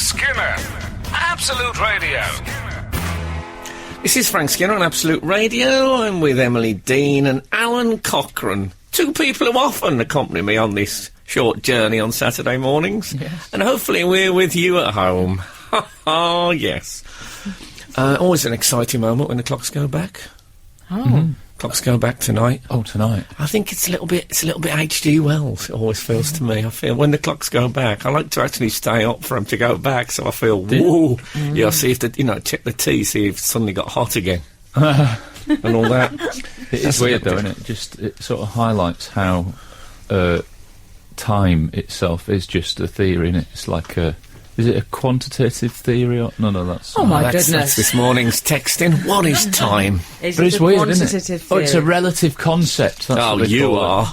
Skinner, Absolute Radio. This is Frank Skinner on Absolute Radio. I'm with Emily Dean and Alan Cochrane, two people who often accompany me on this short journey on Saturday mornings. Yes. And hopefully we're with you at home. Oh, yes. Always an exciting moment when the clocks go back. Oh. Mm-hmm. Clocks go back tonight. Oh, tonight. I think it's a little bit H.G. Wells, it always feels to me. I feel when the clocks go back, I like to actually stay up for them to go back, so I feel, whoa. Yeah, I'll see if check the tea, see if it's suddenly got hot again. And all that. It is weird though, isn't it? It sort of highlights how time itself is just a theory, isn't it? It's like is it a quantitative theory or... No, that's... Oh, my goodness. That's this morning's texting. What is time? But it's weird, isn't it? Oh, it's a relative concept. That's you are.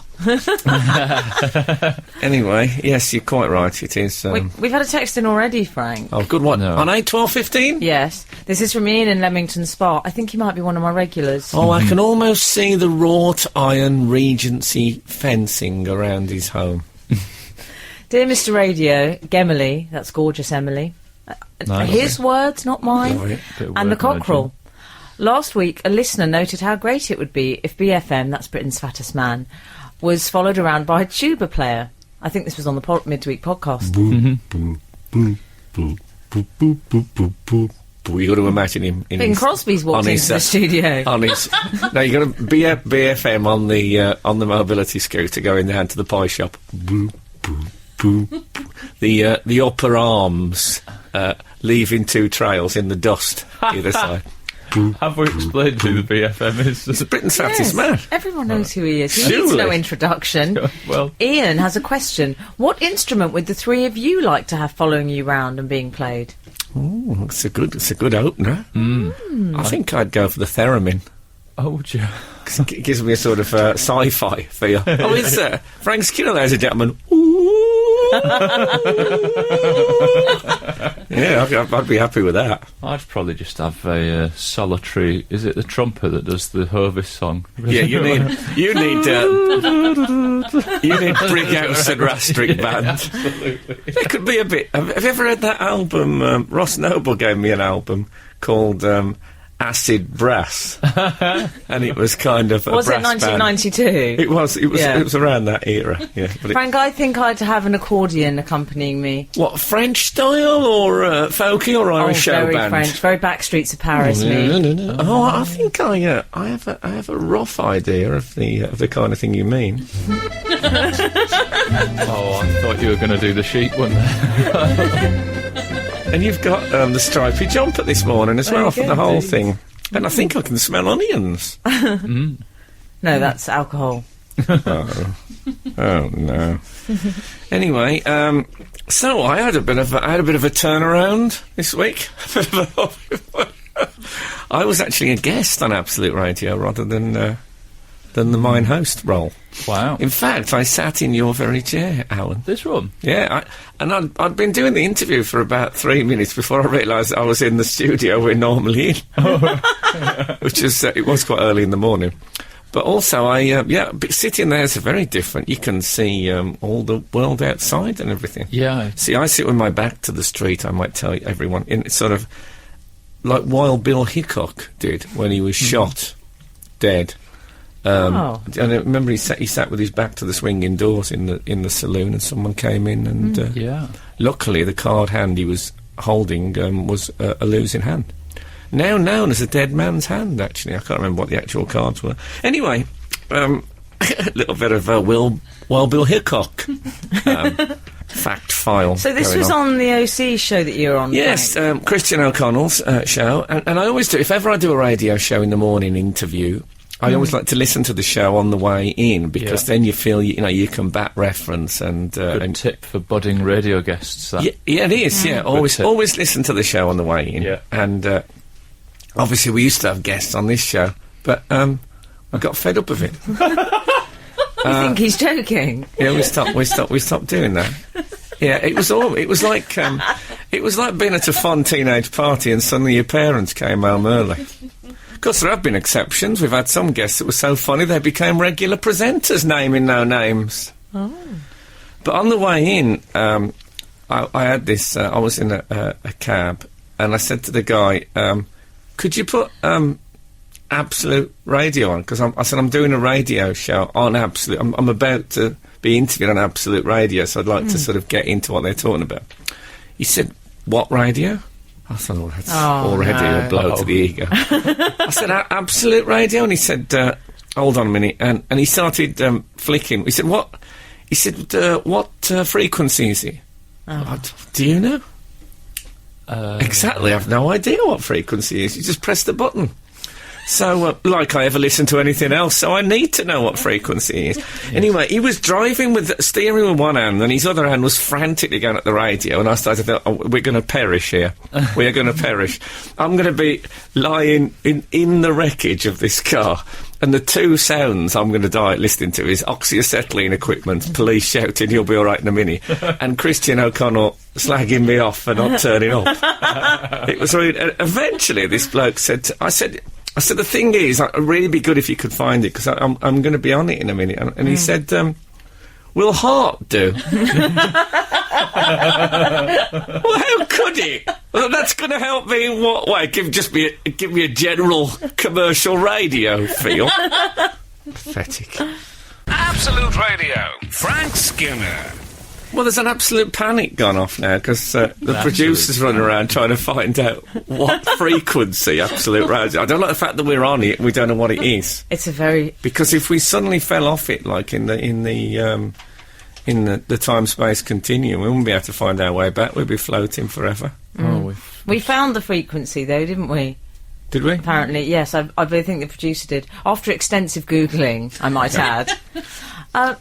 Anyway, yes, you're quite right. It is... We've had a text in already, Frank. Oh, good one. No. On 8, 12, 15? Yes. This is from Ian in Leamington Spa. I think he might be one of my regulars. Oh, I can almost see the wrought iron Regency fencing around his home. Dear Mr. Radio, Gemily, that's gorgeous Emily, his words, not mine, and the cockerel. Last week, a listener noted how great it would be if BFM, that's Britain's fattest man, was followed around by a tuba player. I think this was on the midweek podcast. Boom, boom, boom, boom, boom, boom, boom, boom, boom. You got to imagine him in Bing Crosby's walked into the studio. No, you got to be a BFM on the mobility scooter going down to the pie shop. Boom, boom. The upper arms leaving two trails in the dust either side. Have we explained who the BFM is? It's Britain's fattest man. Everyone knows who he is. He needs no introduction. Well, Ian has a question. What instrument would the three of you like to have following you round and being played? Oh, it's a good opener. I think I'd go for the theremin. Oh, would you? It gives me a sort of sci-fi feel. Oh, it's Frank Skinner, ladies and gentlemen. Yeah, I'd be happy with that. I'd probably just have a solitary... Is it the trumpet that does the Hovis song? Yeah, you need Brighouse and Rastrick Band. Absolutely. It could be a bit... Have you ever read that album? Ross Noble gave me an album called... Acid Brass, and it was kind of was it 1992? It was around that era. Yeah, but Frank, I think I'd have an accordion accompanying me. What, French style or folky or Irish show very band? French, very backstreets of Paris. No. Oh, I think I have a rough idea of the kind of thing you mean. Oh, I thought you were going to do the sheep one there. And you've got the stripy jumper this morning as well for the whole thing. And I think I can smell onions. No, that's alcohol. Oh no. Anyway, so I had a bit of a turnaround this week. I was actually a guest on Absolute Radio rather than the main host role. Wow. In fact, I sat in your very chair, Alan. This one? Yeah, I'd been doing the interview for about 3 minutes before I realised I was in the studio we're normally in. Which is, it was quite early in the morning. But also, sitting there is very different. You can see all the world outside and everything. Yeah. See, I sit with my back to the street, I might tell everyone, in sort of like Wild Bill Hickok did when he was shot dead. And I remember he sat with his back to the swinging doors in the saloon, and someone came in, and luckily the card hand he was holding was a losing hand, now known as a dead man's hand. Actually, I can't remember what the actual cards were. Anyway, a little bit of Wild Bill Hickok fact file. So this was on the OC show that you were on. Yes, Christian O'Connell's show, and I always do. If ever I do a radio show in the morning interview, I always like to listen to the show on the way in, because then you feel, you can back reference and... Good tip for budding radio guests, that. Yeah, it is, Always listen to the show on the way in. Yeah. And obviously we used to have guests on this show, but I got fed up of it. You think he's joking? Yeah, we stopped doing that. Yeah, it was like being at a fun teenage party and suddenly your parents came home early. Of course, there have been exceptions. We've had some guests that were so funny they became regular presenters, naming no names. Oh. But on the way in, I had this. I was in a cab, and I said to the guy, "Could you put Absolute Radio on?" Because I said I'm doing a radio show on Absolute. I'm about to be interviewed on Absolute Radio, so I'd like to sort of get into what they're talking about. He said, "What radio?" I thought, "Oh, that's already a blow to the ego." I said, "Absolute Radio," and he said, "Hold on a minute," and he started flicking. He said, "What?" He said, "What frequency is it?" Do you know? Exactly, I've no idea what frequency is. You just press the button. So, like I ever listen to anything else, so I need to know what frequency is. Anyway, he was driving with the steering with one hand, and his other hand was frantically going at the radio, and I started to think, we're going to perish here. We are going to perish. I'm going to be lying in the wreckage of this car, and the two sounds I'm going to die listening to is oxyacetylene equipment, police shouting, "You'll be all right in a minute," and Christian O'Connell slagging me off for not turning up. It was really... eventually, this bloke said... I said, the thing is, it'd really be good if you could find it, because I'm going to be on it in a minute. And he said, "Will Heart do?" Well, how could it? Well, that's going to help me in what way? Give me a general commercial radio feel. Pathetic. Absolute Radio. Frank Skinner. Well, there's an absolute panic gone off now, because the producers running around trying to find out what frequency Absolute Radio. I don't like the fact that we're on it and we don't know what it is. It's a very... Because if we suddenly fell off it, like in the time-space continuum, we wouldn't be able to find our way back. We'd be floating forever. We found the frequency, though, didn't we? Did we? Apparently, yes. I think the producer did. After extensive Googling, I might add.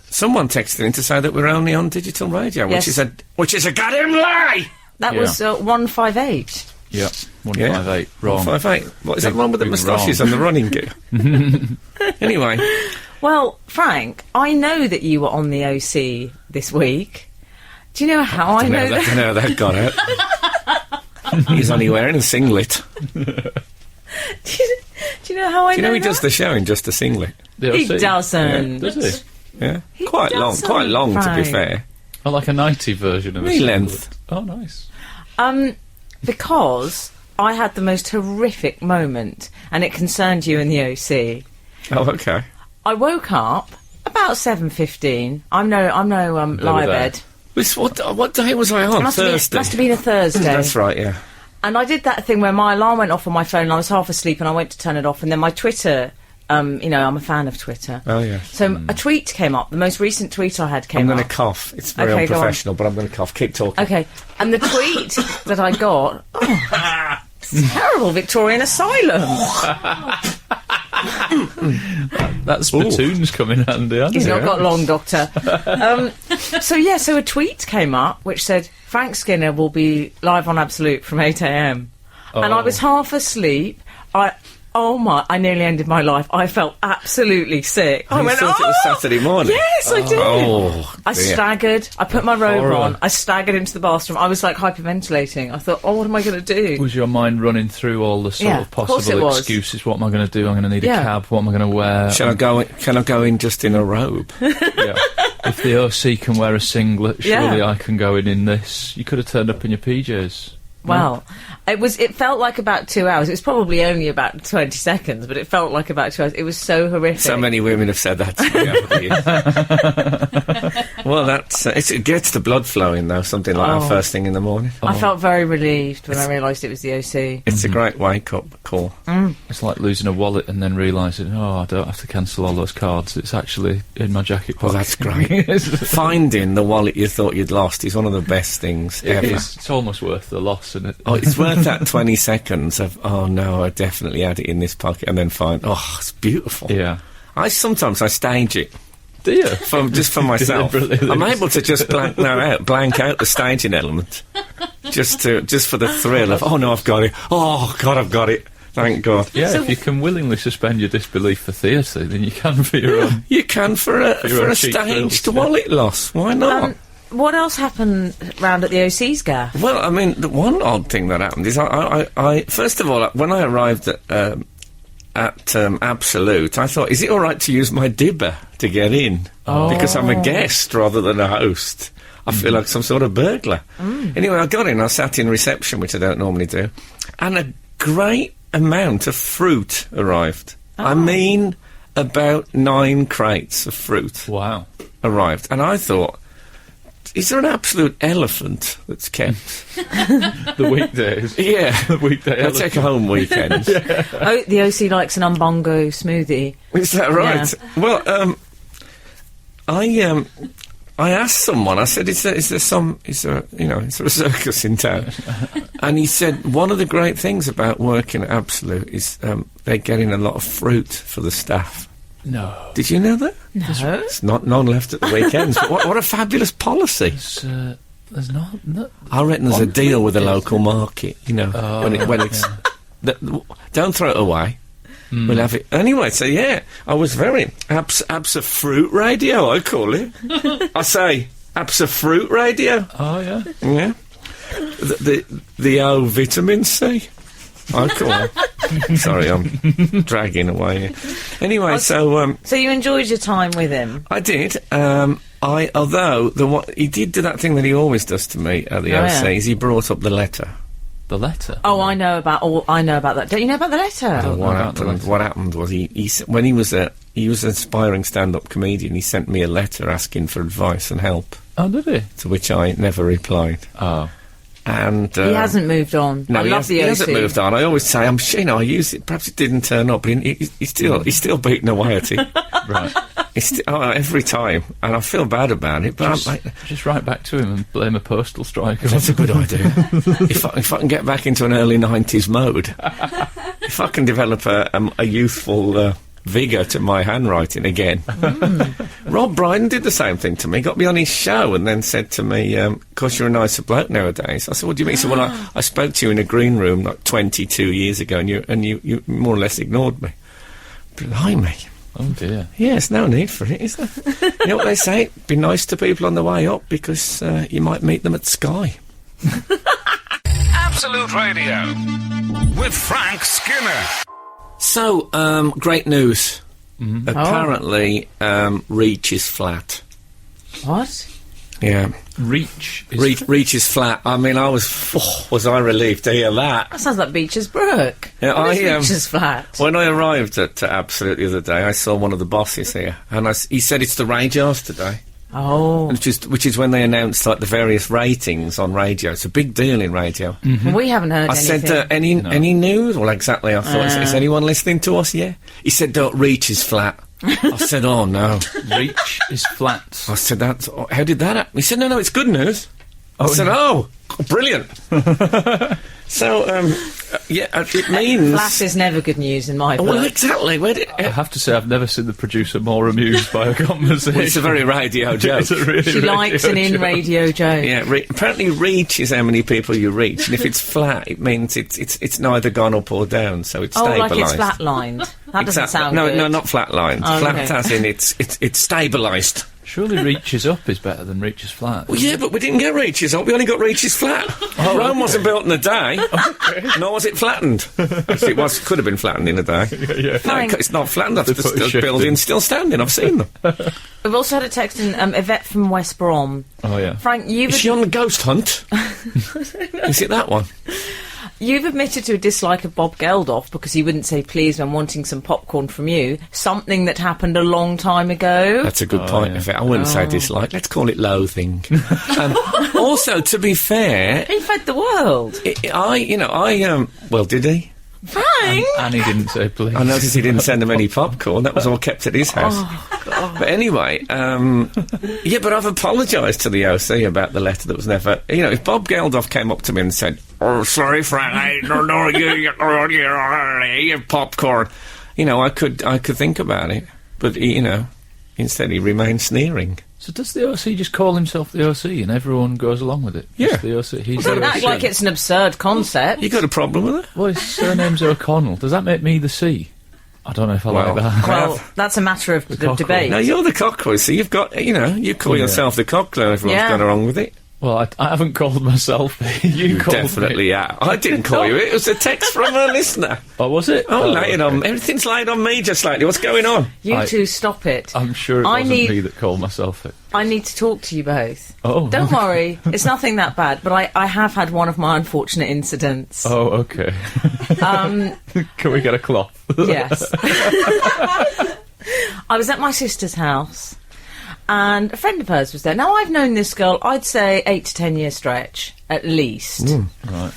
Someone texted in to say that we're only on digital radio, Yes. which is a goddamn lie! That was 158. Yeah, 158. Wrong. 158. What, is that the one with the moustaches and the running gear? Anyway. Well, Frank, I know that you were on the OC this week. Do you know how I know that? I don't know how that got out. He's only wearing a singlet. Do you know how I know Do you know he that? does the show in just a singlet? He doesn't. Yeah, does he? Yeah. He Quite doesn't, long to be Frank. fair. Oh, like a 90 version of a Knee singlet. length. Oh, nice. Because I had the most horrific moment, and it concerned you in the OC. Oh, okay. I woke up about 7:15. I'm no lie there. bed. What day was I on? Thursday. Must have been a Thursday. That's right, yeah. And I did that thing where my alarm went off on my phone and I was half asleep and I went to turn it off, and then my Twitter, I'm a fan of Twitter. Oh, yeah. So a tweet came up. The most recent tweet I had came I'm up. going to cough. It's very Okay, go on. unprofessional, but I'm going to cough. Keep talking. Okay. And the tweet that I got... Oh, terrible Victorian asylum. That spittoon's come in handy, hasn't He's it? not got long, Doctor. So a tweet came up which said, Frank Skinner will be live on Absolute from 8 a.m. And I was half asleep. I nearly ended my life. I felt absolutely sick. I went, thought it was Saturday morning? Yes, I did. Oh, I dear. staggered. I put my robe Horror. on. I staggered into the bathroom. I was like hyperventilating. I thought, what am I going to do? Was your mind running through all the sort Yeah, of of course it possible was. excuses? What am I going to do? I'm going to need Yeah. a cab. What am I going to wear? Can I go in just in a robe? Yeah. If the OC can wear a singlet, surely Yeah. I can go in this. You could have turned up in your PJs. Well, it felt like about 2 hours. It was probably only about 20 seconds, but it felt like about 2 hours. It was so horrific. So many women have said that to me over the years. Well, that's it gets the blood flowing, though, something like that first thing in the morning. I felt very relieved when I realised it was the OC. It's a great wake-up call. It's like losing a wallet and then realising, I don't have to cancel all those cards. It's actually in my jacket pocket. Well, that's great. Finding the wallet you thought you'd lost is one of the best things ever. It's almost worth the loss, isn't it? Oh, it's worth that 20 seconds of, oh no, I definitely had it in this pocket, and then find, oh, it's beautiful. Yeah. Sometimes I stage it. Do you? Just for myself. Deliberately. I'm able to just blank out the staging element. Just for the thrill of, oh no, I've got it. Oh God, I've got it. Thank God. Yeah, if you can willingly suspend your disbelief for theatre, then you can for your own. You can for a cheap staged thrills, wallet loss. Why not? What else happened round at the OC's gaff? Well, I mean, the one odd thing that happened is I first of all, when I arrived at Absolute, I thought, is it all right to use my dibber to get in? Because I'm a guest rather than a host. I feel like some sort of burglar. Anyway, I got in, I sat in reception, which I don't normally do, and a great amount of fruit arrived. I mean, about 9 crates of fruit arrived. And I thought, is there an absolute elephant that's kept? The weekdays. Yeah. The weekday I take a home weekend. Oh, the OC likes an umbongo smoothie. Is that right? Yeah. Well, I asked someone, I said, is there a circus in town? And he said, one of the great things about working at Absolute is they're getting a lot of fruit for the staff. No. Did you know that? No. It's not none left at the weekends. But what a fabulous policy. There's not... I reckon there's a deal with the local market, you know, when it's... Don't throw it away. We'll have it. Anyway, so yeah, I was very... Absa Fruit Radio, I call it. I say, Absa Fruit Radio. Oh, yeah? Yeah. The O vitamin C, I call it. Sorry, I'm dragging away. Anyway, so you enjoyed your time with him? I did. Although he did do that thing that he always does to me at the OC, is he brought up the letter. The letter? Oh, I know about that. Don't you know about the letter? What happened was when he was an aspiring stand-up comedian, he sent me a letter asking for advice and help. Oh, did he? To which I never replied. Oh. And he hasn't moved on. No, I love the OC. He hasn't moved on. I always say, I use it. Perhaps it didn't turn up, but he's still beating away at it. Right. Every time, and I feel bad about it. But just write back to him and blame a postal strike. That's a good idea. if I can get back into an early 90s mode, if I can develop a youthful vigour to my handwriting again. Rob Brydon did the same thing to me. Got me on his show and then said to me, "'Cause you're a nicer bloke nowadays." I said, "What do you mean?" He said, "Well, I spoke to you in a green room like 22 years ago, and you more or less ignored me." Blimey. Oh dear. Yeah, there's no need for it, is there? You know what they say? Be nice to people on the way up because you might meet them at Sky. Absolute Radio with Frank Skinner. So, great news. Apparently, Reach is flat. What? Yeah. Reach is flat. I mean, was I relieved to hear that. That sounds like Beecher's Brook. Yeah, Reach is flat. When I arrived at Absolute the other day, I saw one of the bosses here, and he said it's the radios today. Oh. Which is when they announced like the various ratings on radio. It's a big deal in radio. We haven't heard anything. I said, any news? Well, exactly. I thought, is anyone listening to us? Yeah. He said, Reach is flat. I said, oh no. Reach is flat. I said, how did that happen? He said, no, it's good news. I said, brilliant. So, it means... Flat is never good news in my book. Well, exactly. I have to say, I've never seen the producer more amused by a conversation. Well, it's a very radio joke. It's a really she likes an in-radio joke. Yeah, apparently reach is how many people you reach, and if it's flat, it means it's neither gone up or down, so it's stabilised. like it's flatlined. That doesn't sound good. No, not flatlined. Oh, flat okay. as in it's stabilised. Surely reaches up is better than reaches flat. Well, yeah, but we didn't get reaches up. We only got reaches flat. Rome wasn't built in a day. Nor was it flattened. Actually, could have been flattened in a day. Yeah. No, it's not flattened. The building's still standing. I've seen them. We've also had a text in Yvette from West Brom. Oh, yeah. Frank, Is she on the ghost hunt? Is it that one? You've admitted to a dislike of Bob Geldof because he wouldn't say please when wanting some popcorn from you, something that happened a long time ago. That's a good point. Yeah. I wouldn't say dislike. Let's call it loathing. Also, to be fair... He fed the world. Well, did he? Frank! And he didn't say please. I noticed he didn't send him any popcorn. That was all kept at his house. Oh, God. But anyway, but I've apologised to the OC about the letter that was never... if Bob Geldof came up to me and said, "Oh, sorry, Frank, you popcorn," I could think about it. But, instead he remained sneering. So does the OC just call himself the OC and everyone goes along with it? Yeah. Just the OC. Don't act like it's an absurd concept. You got a problem with it? Well, his surname's O'Connell. Does that make me the C? I don't know if I like that. Well, that's a matter of the debate. No, you're the cockerel, so you've got, you call yourself the cockler, everyone's gone along with it. Well, I haven't called myself. You called definitely me. are. I didn't call you. It was a text from a listener. Oh, was it? Laid on. Everything's laid on me just lately. What's going on? You two, stop it. I'm sure it wasn't me that called myself it. I need to talk to you both. Oh. Don't worry. It's nothing that bad, but I have had one of my unfortunate incidents. Oh, okay. Can we get a cloth? Yes. I was at my sister's house, and a friend of hers was there. Now, I've known this girl, I'd say 8 to 10 year stretch, at least. Right.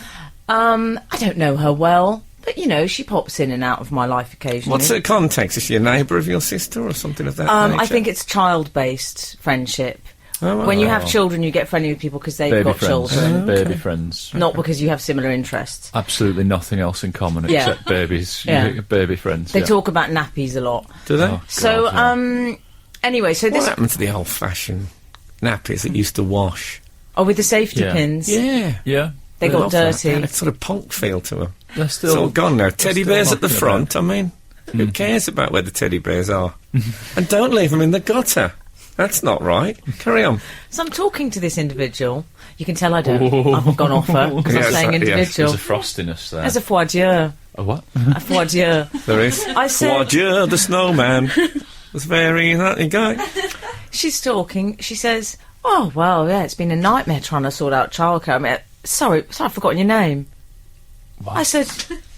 I don't know her well, but, you know, she pops in and out of my life occasionally. What's the context? Is she a neighbour of your sister or something of that nature? I think it's child-based friendship. Oh, well. When you have children, you get friendly with people because they've Baby got friends. children. Baby friends. Not because you have similar interests. Absolutely nothing else in common Yeah. except babies. Yeah. Baby friends. They talk about nappies a lot. Do they? Oh, So, God, yeah. anyway, so What this... happened to the old-fashioned nappies that used to wash? Oh, with the safety Yeah. pins. Yeah. Yeah. They got Love that. dirty. They had a sort of punk feel to them. They're It's all gone now. Teddy still bears at the knocking front. I mean, who cares about where the teddy bears are? And don't leave them in the gutter. That's not right. Carry on. So I'm talking to this individual. You can tell I haven't gone off her because Yeah, I'm saying that's right, yeah. individual. There's a frostiness there. As a foie dieu. A what? A foie dieu. There is. I said- Foie Dieu, the snowman. Was very that guy. She's talking. She says, "Oh well, yeah, it's been a nightmare trying to sort out childcare. I mean, sorry, I've forgotten your name." What? I said,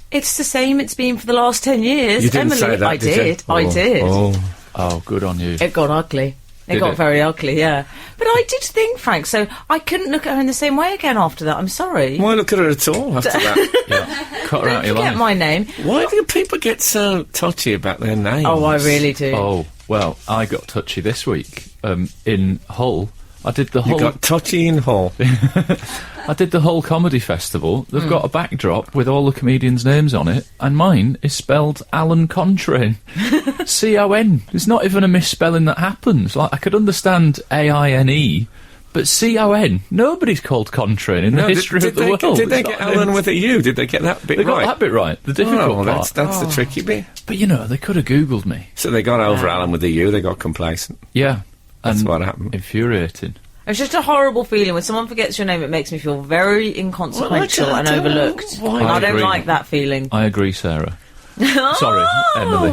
"It's the same it's been for the last 10 years." You didn't Emily, say that, I did you? did. I Oh, did. Oh. Oh, good on you. It got ugly. It Did got it? very ugly, yeah. But I did think, Frank, so I couldn't look at her in the same way again after that. I'm sorry. Why look at her at all after that? Yeah. Cut her out Don't your forget life. my name. Why do people get so touchy about their names? Oh, I really do. Oh, well, I got touchy this week in Hull. I did the You whole. got touchy in Hull. I did the whole comedy festival. They've got a backdrop with all the comedians' names on it, and mine is spelled Alun Contrain. C-O-N. There's not even a misspelling that happens. Like, I could understand A-I-N-E, but C-O-N. Nobody's called Contrain in the history of the world. Did they It's get not Alan in- with a U? Did they get that bit They got right? that bit right. The difficult Oh, part. that's the tricky bit. But, you know, they could have Googled me. So they got over Alan with a U, they got complacent. Yeah. That's and what happened. Infuriating. It's just a horrible feeling. When someone forgets your name, it makes me feel very inconsequential Well, I and don't- overlooked. why- I don't agree. like that feeling. I agree, Sarah. Sorry, Emily.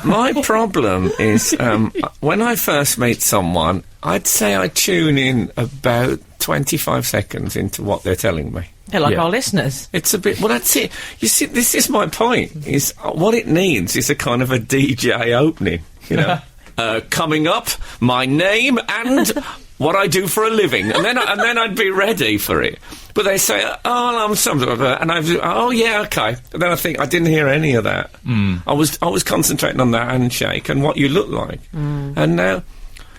My problem is, when I first meet someone, I'd say I tune in about 25 seconds into what they're telling me. They're like Yeah. our listeners. It's a bit... Well, that's it. You see, this is my point, is what it needs is a kind of a DJ opening, you know. Coming up, my name and what I do for a living. And then I'd be ready for it. But they say, oh, I'm something, and oh, yeah, okay. And then I think, I didn't hear any of that. I was concentrating on that handshake and what you look like. And now,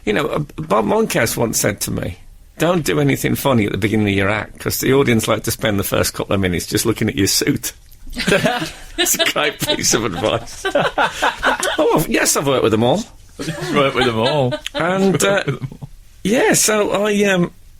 you know, Bob Moncas once said to me, don't do anything funny at the beginning of your act, because the audience like to spend the first couple of minutes just looking at your suit. It's a great piece of advice. Oh, yes, I've worked with them all. Work with them all. And, yeah, so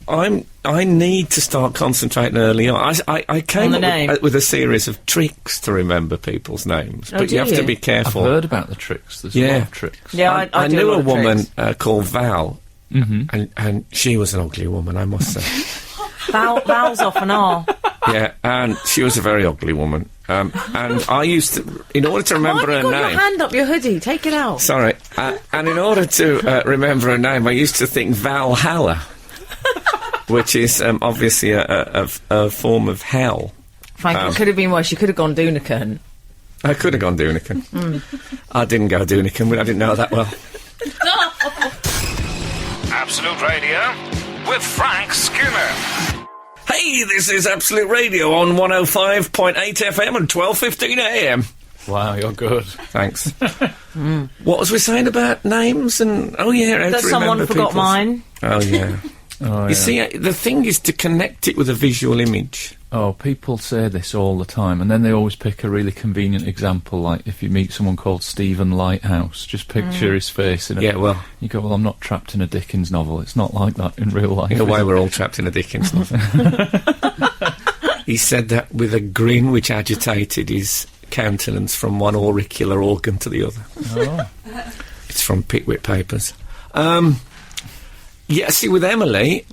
I need to start concentrating early on. I came On the up name? with a series of tricks to remember people's names, but do you have to you? be I've careful. heard about the tricks. There's a lot of tricks. Yeah, I do knew a a lot of woman tricks. called Val, and she was an ugly woman, I must say. Vowels often are. Yeah, and she was a very ugly woman. And I used to, in order to Why remember have you her got name. your hand up your hoodie? Take it out. Sorry, and in order to remember her name, I used to think Valhalla, which is obviously a form of hell. Frank, it could have been worse. You could have gone Dunican. I could have gone Dunican. I didn't go Dunican, but I didn't know that well. Absolute Radio with Frank Skinner. Hey, this is Absolute Radio on 105.8 FM and 12:15 AM. Wow, you're good. Thanks. What was we saying about names and... Oh, yeah, how That to someone remember forgot people's- mine. Oh, yeah. Oh, You see, the thing is to connect it with a visual image. Oh, people say this all the time, and then they always pick a really convenient example, like if you meet someone called Stephen Lighthouse, just picture his face in a... Yeah, well... You go, well, I'm not trapped in a Dickens novel. It's not like that in real life. In a way, we're all trapped in a Dickens novel. He said that with a grin which agitated his countenance from one auricular organ to the other. Oh. It's from Pickwick Papers. Yeah, see, with Emily,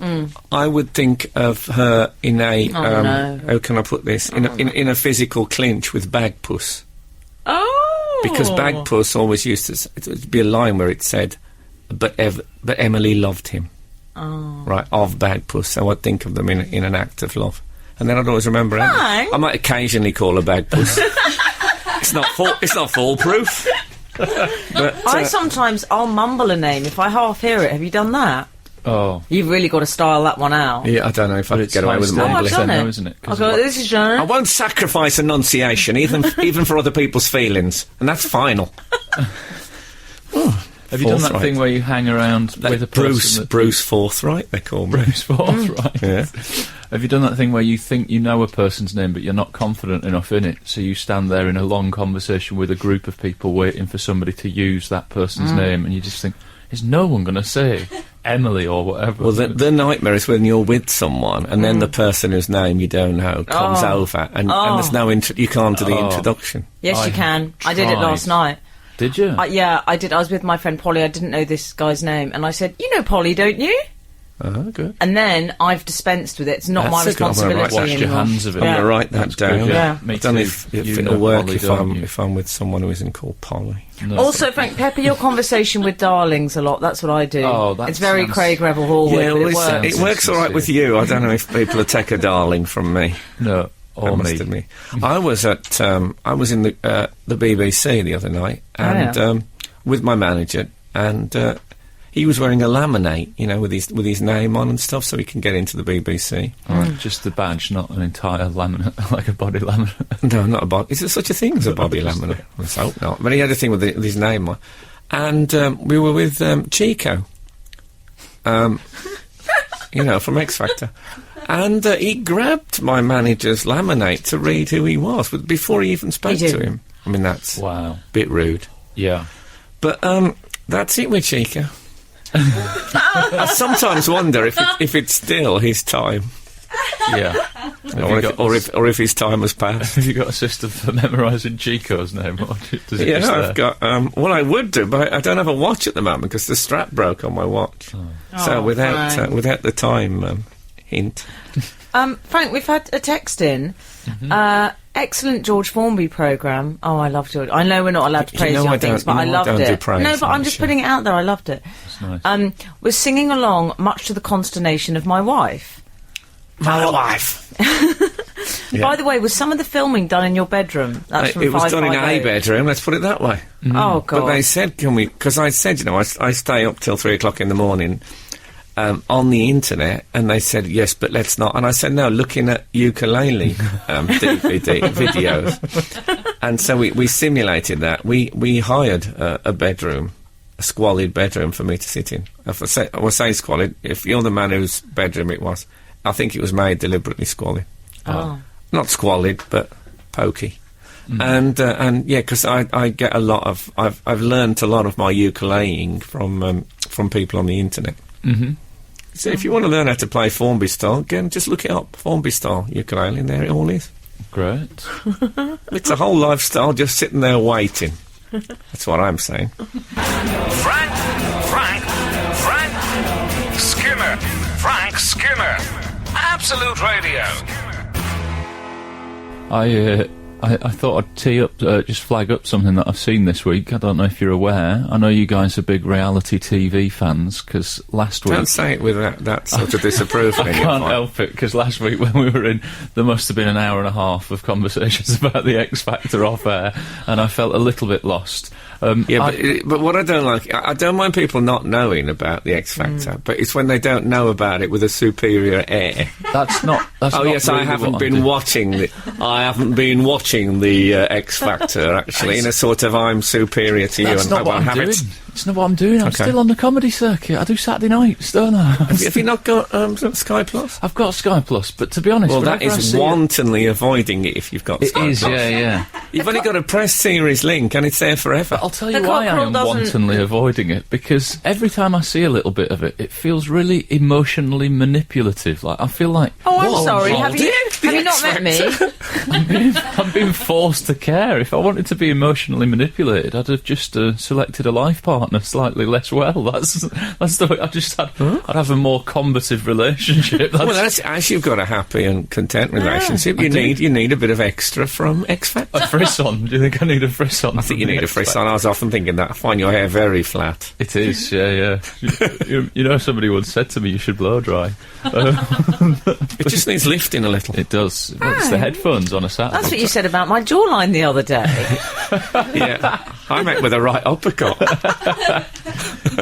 I would think of her in a, how can I put this? In a physical clinch with Bagpuss. Oh! Because Bagpuss always used to, it would be a line where it said, but Emily loved him. Oh. Right, of Bagpuss. So I'd think of them in an act of love. And then I'd always remember Emily. I might occasionally call her Bagpuss. It's not foolproof. But, I'll mumble a name if I half hear it. Have you done that? Oh. You've really got to style that one out. Yeah, I don't know if I could get away with mumbling. I've done it. No, isn't it? I've got, this is John. I won't sacrifice enunciation, even for other people's feelings. And that's final. Have you done that thing where you hang around with a person Bruce Forthright, they call me. Bruce Forthright. Yeah. Have you done that thing where you think you know a person's name but you're not confident enough in it, so you stand there in a long conversation with a group of people waiting for somebody to use that person's name, and you just think, is no one going to say Emily or whatever? Well, the nightmare is when you're with someone and then the person whose name you don't know comes over and there's no you can't do the introduction. Yes, you can. I did it last night. Did you? Yeah, I did. I was with my friend Polly. I didn't know this guy's name, and I said, "You know Polly, don't you?" Oh, good. And then I've dispensed with it. It's not my responsibility Wash anymore. your hands of it. I'm going to write that down. Yeah. I don't know if it'll work if I'm with someone who isn't called Polly. No. Also, Frank, pepper your conversation with darlings a lot. That's what I do. Oh, that it's very sounds- Craig Revel Hallward, Yeah, but well, it works. it works all right with you. I don't know if people will take a darling from me. No. I must admit. I was at I was in the BBC the other night and with my manager, and he was wearing a laminate, you know, with his name on and stuff, so he can get into the BBC. Just the badge, not an entire laminate, like a body laminate. No, not a body. Is there such a thing as a body laminate? Let's hope not. But he had a thing with his name on, and we were with Chico, you know, from X Factor. And he grabbed my manager's laminate to read who he was before he even spoke to him. I mean, that's a bit rude. Yeah. But that's it with Chico. I sometimes wonder if it's still his time. Yeah. or if his time has passed. Have you got a system for memorising Chico's name? Or does it just I've got. Well, I would do, but I don't have a watch at the moment because the strap broke on my watch. So without the time hint. Frank, we've had a text in. Excellent George Formby programme. Oh, I love George. I know we're not allowed to praise your things, but I loved it. No, but I'm just putting it out there. I loved it. That's nice. Was singing along, much to the consternation of my wife. My wife. By the way, was some of the filming done in your bedroom? That's from it was done in a 558. bedroom. Let's put it that way. Oh God! But they said, "Can we?" Because I said, you know, I stay up till 3 o'clock in the morning. On the internet, and they said yes, but let's not. And I said no, looking at ukulele DVD videos, and so we simulated that. We hired a bedroom, a squalid bedroom for me to sit in. I will say squalid. If you're the man whose bedroom it was, I think it was made deliberately squalid. Not squalid, but pokey. And yeah, because I get a lot of I've learnt a lot of my ukuleleing from people on the internet. So if you want to learn how to play Formby style, again, just look it up. Formby style ukulele, and there it all is. Great. It's a whole lifestyle just sitting there waiting. That's what I'm saying. Frank Skinner. Frank Skinner. Absolute Radio. I thought I'd tee up, just flag up something that I've seen this week. I don't know if you're aware. I know you guys are big reality TV fans, because last week... Don't say it with that sort of disapproval. I can't help it, because last week when we were in, there must have been an hour and a half of conversations about the X Factor off air, and I felt a little bit lost. But what I don't like, I don't mind people not knowing about the X Factor, but it's when they don't know about it with a superior air. That's not really I haven't been watching the X Factor, actually, in a sort of I'm superior to you. That's and not what I'm doing. It's not what I'm doing. I'm still on the comedy circuit. I do Saturday nights, don't I? Have you not got Sky Plus? I've got Sky Plus, but to be honest... Well, that is wantonly avoiding it if you've got Sky Plus. It is, yeah. You've only got to press series link and it's there forever. But I'll tell you why I am wantonly avoiding it, because every time I see a little bit of it, it feels really emotionally manipulative. Like, I feel like... Oh, I'm sorry, have you... Have you not met me? I'm being forced to care. If I wanted to be emotionally manipulated, I'd have just selected a life partner slightly less well. That's the way I just had. I'd have a more combative relationship. As you've got a happy and content relationship, you need a bit of extra from X Factor. A frisson? Do you think I need a frisson? I think you need a frisson. I was often thinking that. I find your hair very flat. It is, yeah. you know, somebody once said to me, you should blow dry. It just needs lifting a little. It does. It's the headphones on a Saturday. That's what you said about my jawline the other day. Yeah, I met with a right uppercut.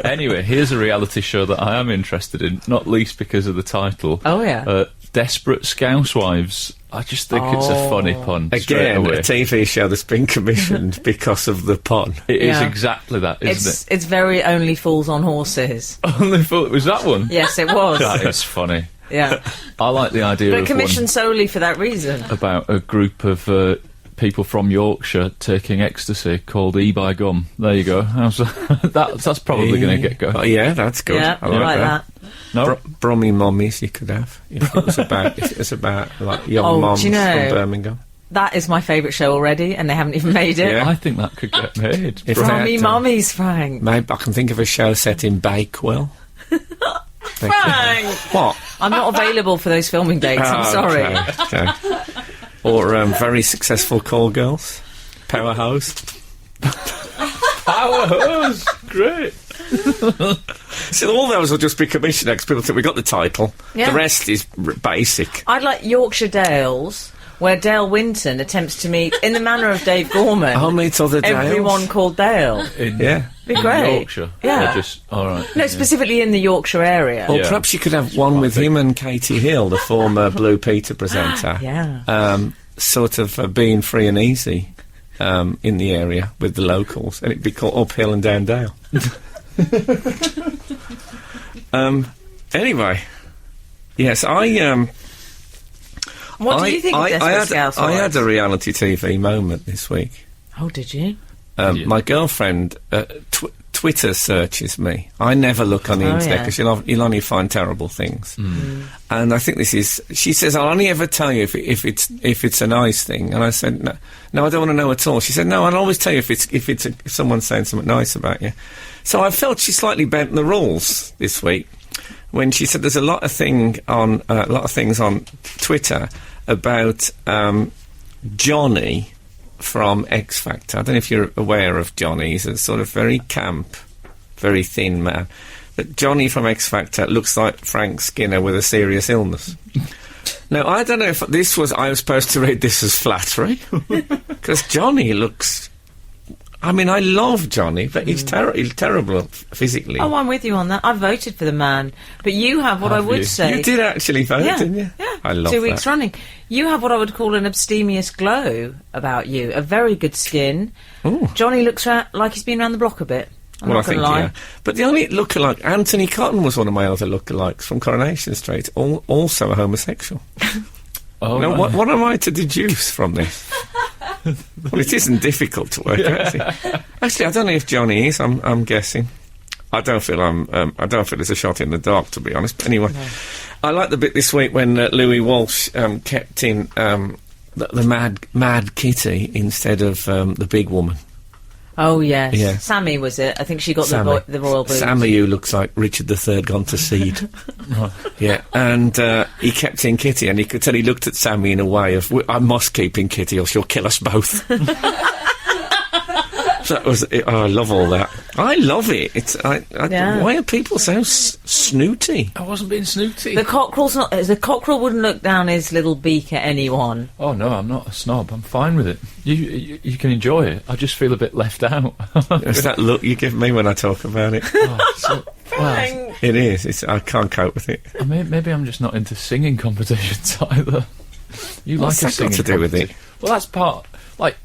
Anyway, here's a reality show that I am interested in, not least because of the title. Oh, yeah. Desperate Scousewives. I just think it's a funny pun. Again, a TV show that's been commissioned because of the pun. It is exactly that, isn't it? It's very Only Fools on Horses. Only Fools... Was that one? Yes, it was. That is funny. Yeah. I like the idea of But commissioned solely for that reason. About a group of people from Yorkshire taking ecstasy called E by Gum. There you go. That's probably going to get going. Oh, yeah, that's good. Yeah, I like that. No? Brummy mummies you could have if it was about like young mums from Birmingham. That is my favourite show already, and they haven't even made it. Yeah. I think that could get made. Brummy mummies, Frank. Maybe I can think of a show set in Bakewell. Frank! What? I'm not available for those filming dates, I'm sorry. Okay. Or very successful call girls. Powerhouse. Powerhouse! Great! So all those will just be commissioned next. People think we got the title. Yeah. The rest is basic. I'd like Yorkshire Dales, where Dale Winton attempts to meet, in the manner of Dave Gorman, I'll meet other Dales. everyone called Dale. Yeah. Be great. Yorkshire. Yeah. Just, all right. No, specifically in the Yorkshire area. Or perhaps you could have one with him and Katie Hill, the former Blue Peter presenter. Yeah. Sort of being free and easy in the area with the locals, and it'd be called Uphill and Down Dale. Anyway, yes, What do you think of Desperate Housewives? I had a reality TV moment this week. Oh, did you? My girlfriend Twitter searches me. I never look on the internet because you'll only find terrible things. And I think this is. She says, "I'll only ever tell you if it's a nice thing." And I said, "No, I don't want to know at all." She said, "No, I'll always tell you if someone's saying something nice about you." So I felt she slightly bent the rules this week when she said there's a lot of things on Twitter about Johnny from X Factor. I don't know if you're aware of Johnny. He's a sort of very camp, very thin man. But Johnny from X Factor looks like Frank Skinner with a serious illness. Now, I don't know if I was supposed to read this as flattery, because Johnny looks... I mean, I love Johnny, but he's terrible physically. Oh, I'm with you on that. I voted for the man. But you have what I would say... You did actually vote, didn't you? Yeah. I love 2 weeks that. running. You have what I would call an abstemious glow about you. A very good skin. Ooh. Johnny looks like he's been around the block a bit. I'm not going to lie. Yeah. But the only lookalike... Anthony Cotton was one of my other lookalikes from Coronation Street, also a homosexual. Oh, now, right. what am I to deduce from this? Well, it isn't difficult to work out, is it? Actually, I don't know if Johnny is. I'm guessing. I don't feel it's a shot in the dark, to be honest. But anyway, no. I like the bit this week when Louis Walsh kept in the mad Kitty instead of the big woman. Oh, yes. Yeah. Sammy, was it? I think she got the royal boot. Sammy, who looks like Richard III gone to seed. Yeah, and he kept in Kitty, and he could tell he looked at Sammy in a way of, I must keep in Kitty or she'll kill us both. That was it. Oh, I love all that. I love it. Why are people so snooty? I wasn't being snooty. The cockerel wouldn't look down his little beak at anyone. Oh no, I'm not a snob. I'm fine with it. You can enjoy it. I just feel a bit left out. It's that look you give me when I talk about it. Well, it is. I can't cope with it. Maybe I'm just not into singing competitions either. What's that got to do with it? Well, that's part. Like,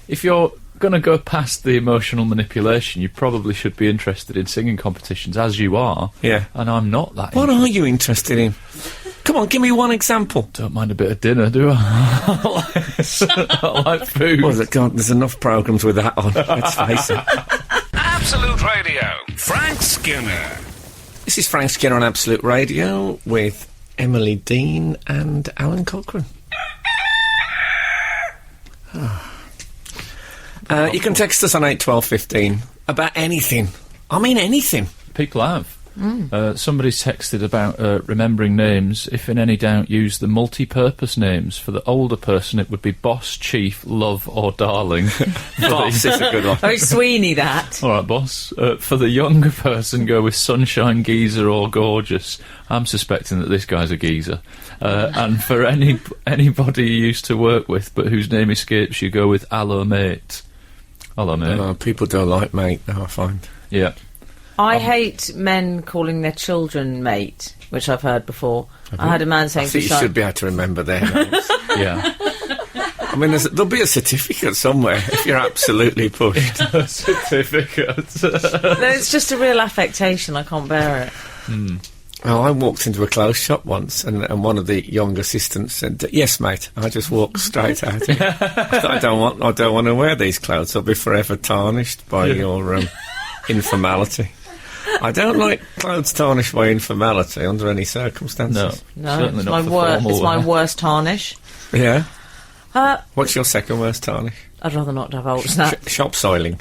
if you're going to go past the emotional manipulation, you probably should be interested in singing competitions, as you are. Yeah. And I'm not that. What are you interested in? Come on, give me one example. Don't mind a bit of dinner, do I? I like food. Well, God, there's enough programmes with that on, let's face it. Absolute Radio, Frank Skinner. This is Frank Skinner on Absolute Radio with Emily Dean and Alan Cochrane. You can text us on 81215 about anything. I mean anything. People have. Somebody's texted about remembering names. If in any doubt, use the multi-purpose names. For the older person, it would be boss, chief, love, or darling. Boss is a good one. Very Sweeney, that. All right, boss. For the younger person, go with sunshine, geezer, or gorgeous. I'm suspecting that this guy's a geezer. And for anybody you used to work with, but whose name escapes you, go with hello, mate. Hello, mate. People don't like mate, though, I find. Yeah. I hate men calling their children mate, which I've heard before. I had a man saying I think to you should be able to remember their names. Yeah. I mean, there'll be a certificate somewhere if you're absolutely pushed. A certificate. No, it's just a real affectation. I can't bear it. Well, I walked into a clothes shop once, and one of the young assistants said, "Yes, mate." I just walked straight out. I don't want to wear these clothes. I'll be forever tarnished by your informality. I don't like clothes tarnished by informality under any circumstances. No, certainly it's not my for formal It's my wear. worst tarnish. Yeah. What's your second worst tarnish? I'd rather not divulge that. Shop soiling.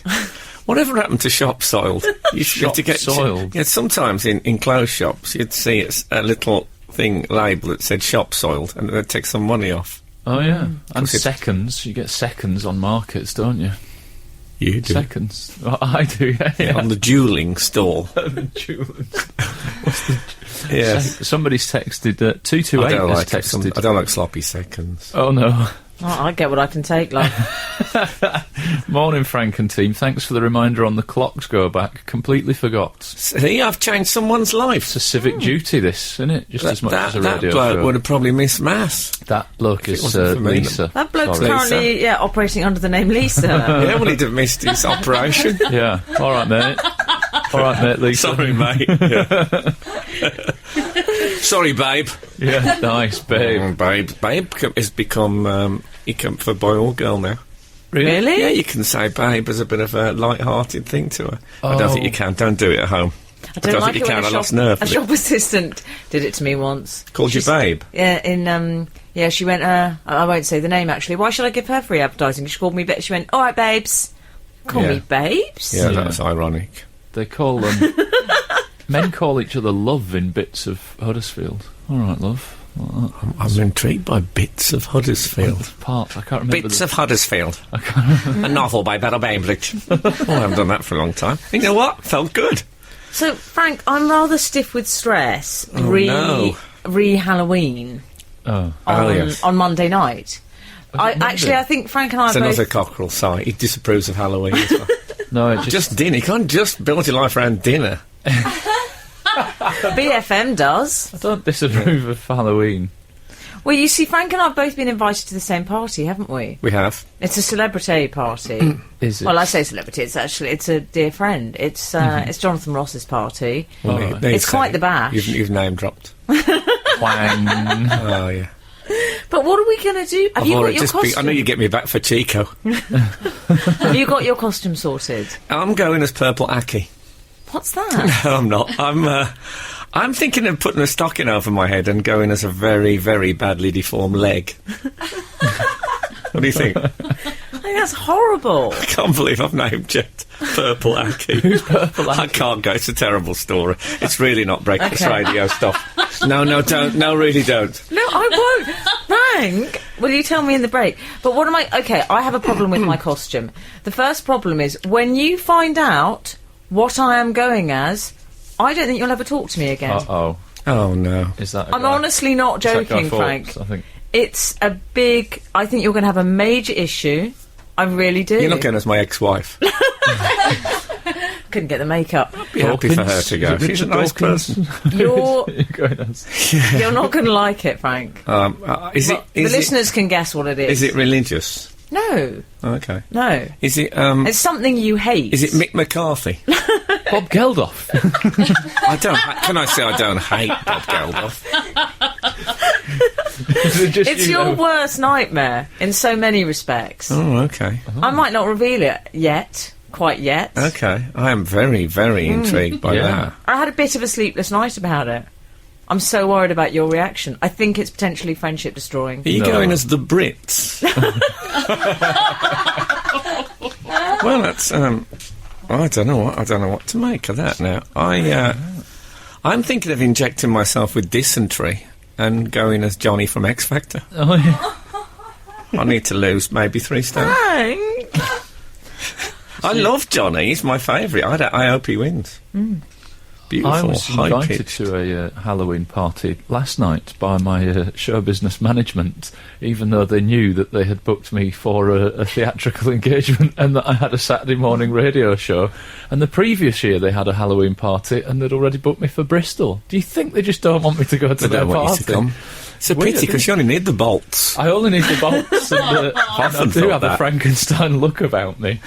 Whatever happened to shop soiled? You should have to get soiled? Yeah, sometimes in clothes shops you'd see a little thing label that said shop soiled, and they'd take some money off. Oh, yeah. And 'Cause seconds. You get seconds on markets, don't you? You do. Seconds. Well, I do, yeah. On the duelling stall. The jewelers. What's the... Yes. Somebody's texted... 228 I don't has like texted... I don't like sloppy seconds. Oh, no. Oh, I get what I can take, love. Morning, Frank and team. Thanks for the reminder on the clocks go back. Completely forgot. See, I've changed someone's life. It's a civic duty, this, isn't it? Just as much as a radio that bloke show. would have probably missed mass. That bloke If it is wasn't for me, Lisa. That bloke's Sorry. currently operating under the name Lisa. Yeah, well, he'd have missed his operation. Yeah. All right, mate. All right, mate, Lisa. Sorry, mate. Yeah. Sorry, babe. Yeah, nice, babe. Babe has become for boy or girl now. Really? Yeah, you can say babe as a bit of a light-hearted thing to her. I don't think you can. Don't do it at home. I don't like think it you when can. I a lost nerve. a shop assistant did it to me once. Called you babe? Yeah, yeah, she went, I won't say the name actually. Why should I give her free advertising? She called me, she went, all right, babes. Call me babes? Yeah, Yeah. that's ironic. They call them... men call each other love in bits of Huddersfield. All right, love. I'm intrigued by Bits of Huddersfield. Parts, I can't remember. Bits of Huddersfield. A novel by Bella Bainbridge. I haven't done that for a long time. You know what? Felt good. So, Frank, I'm rather stiff with stress no. re-Halloween yes. on Monday night. I think Frank and I It's are another both... cockerel sigh. He disapproves of Halloween as well. No, it Just dinner. You can't just build your life around dinner. BFM does. I don't disapprove of Halloween. Well, you see, Frank and I have both been invited to the same party, haven't we? We have. It's a celebrity party. Is it? Well, I say celebrity, it's a dear friend. It's Jonathan Ross's party. Well, Right. there you It's say quite it. the bash. You've name dropped. Twang. Oh, yeah. But what are we going to do? Have you got your costume? I know you get me back for Chico. Have you got your costume sorted? I'm going as Purple Aki. What's that? No, I'm not. I'm thinking of putting a stocking over my head and going as a very, very badly deformed leg. What do you think? I think that's horrible. I can't believe I've named Jet Purple Aki. Who's Purple Aki? I can't go. It's a terrible story. It's really not breakfast Okay. radio stuff. No, don't. No, really don't. No, I won't. Frank, will you tell me in the break? But what am I... OK, I have a problem with my costume. The first problem is, when you find out what I am going as, I don't think you'll ever talk to me again. Uh-oh. Oh, no. Is that a I'm guy? honestly not Is that Guy joking, Fawkes, Frank. I think. It's a big... I think you're going to have a major issue. I really do. You're not going as my ex-wife. Couldn't get the makeup. Be happy for her to go. She's a nice person. You're Going as- you're not going to like it, Frank. Is The listeners can guess what it is. Is it religious? No, Okay. no. Is it It's something you hate. Is it Mick McCarthy? Bob Geldof. I don't. Can I say I don't hate Bob Geldof? Is it just It's you your know? worst nightmare in so many respects. Oh, okay. I might not reveal it yet, quite yet. Okay. I am very, very intrigued by Yeah. that. I had a bit of a sleepless night about it. I'm so worried about your reaction. I think it's potentially friendship destroying. Are you going as the Brits? Well, that's I don't know what to make of that now. I'm thinking of injecting myself with dysentery and going as Johnny from X Factor. Oh, yeah. I need to lose maybe 3 stone. I love Johnny. He's my favourite. I hope he wins. Beautiful. I was invited high-pitched. to a Halloween party last night by my show business management, even though they knew that they had booked me for a theatrical engagement and that I had a Saturday morning radio show. And the previous year they had a Halloween party and they'd already booked me for Bristol. Do you think they just don't want me to go to their party? It's a pity because you only need the bolts. I only need the bolts, and I do have a Frankenstein look about me.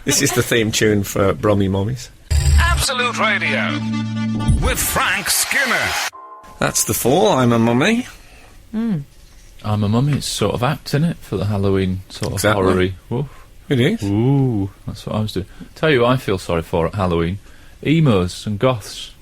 This is the theme tune for Brummy Mummies. Absolute Radio with Frank Skinner. That's the fall. I'm a mummy. I'm a mummy. It's sort of apt, isn't it, for the Halloween sort of horror-y. Woof. It is. Ooh, that's what I was doing. Tell you what I feel sorry for at Halloween. Emos and goths.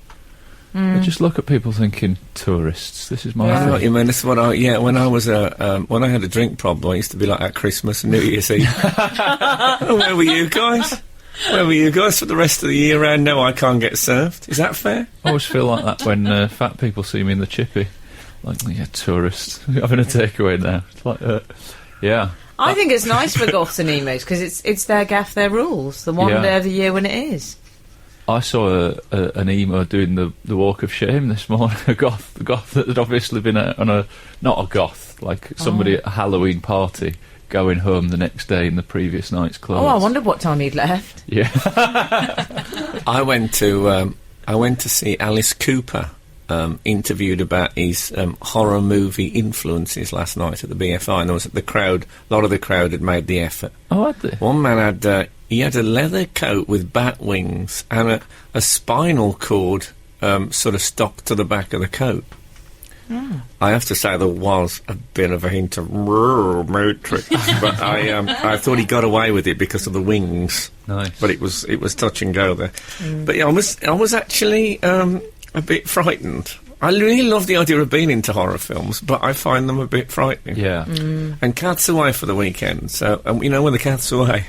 I just look at people thinking, tourists, this is my I know what thing. you mean. That's what when I was when I had a drink problem, I used to be like at Christmas and New Year's Eve. Where were you guys? Where were you guys for the rest of the year round? No, I can't get served. Is that fair? I always feel like that when fat people see me in the chippy. Like, yeah, tourist. Having a takeaway now. It's like, yeah. I think it's nice for goths and emos because it's their gaff, their rules. The one day of the year when it is. I saw an emo doing the walk of shame this morning. A goth that had obviously been on a not a goth, like somebody at a Halloween party, going home the next day in the previous night's clothes. Oh, I wondered what time he'd left. Yeah. I went to see Alice Cooper interviewed about his horror movie influences last night at the BFI, and there was a lot of the crowd had made the effort. Oh, had they? One man had he had a leather coat with bat wings and a spinal cord sort of stuck to the back of the coat. I have to say there was a bit of a hint of Matrix, but I thought he got away with it because of the wings. Nice. But it was touch and go there. But yeah, I was actually a bit frightened. I really love the idea of being into horror films, but I find them a bit frightening. Yeah. And Cat's Away for the weekend, so you know when the cat's away.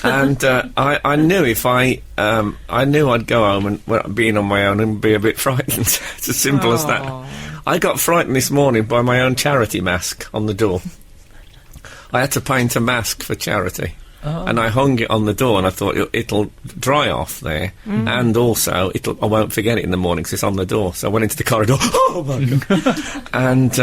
And I knew if I knew I'd go home and being on my own and be a bit frightened. It's as simple as that. I got frightened this morning by my own charity mask on the door. I had to paint a mask for charity. And I hung it on the door, and I thought it'll dry off there, and also I won't forget it in the morning because it's on the door. So I went into the corridor. Oh my god! And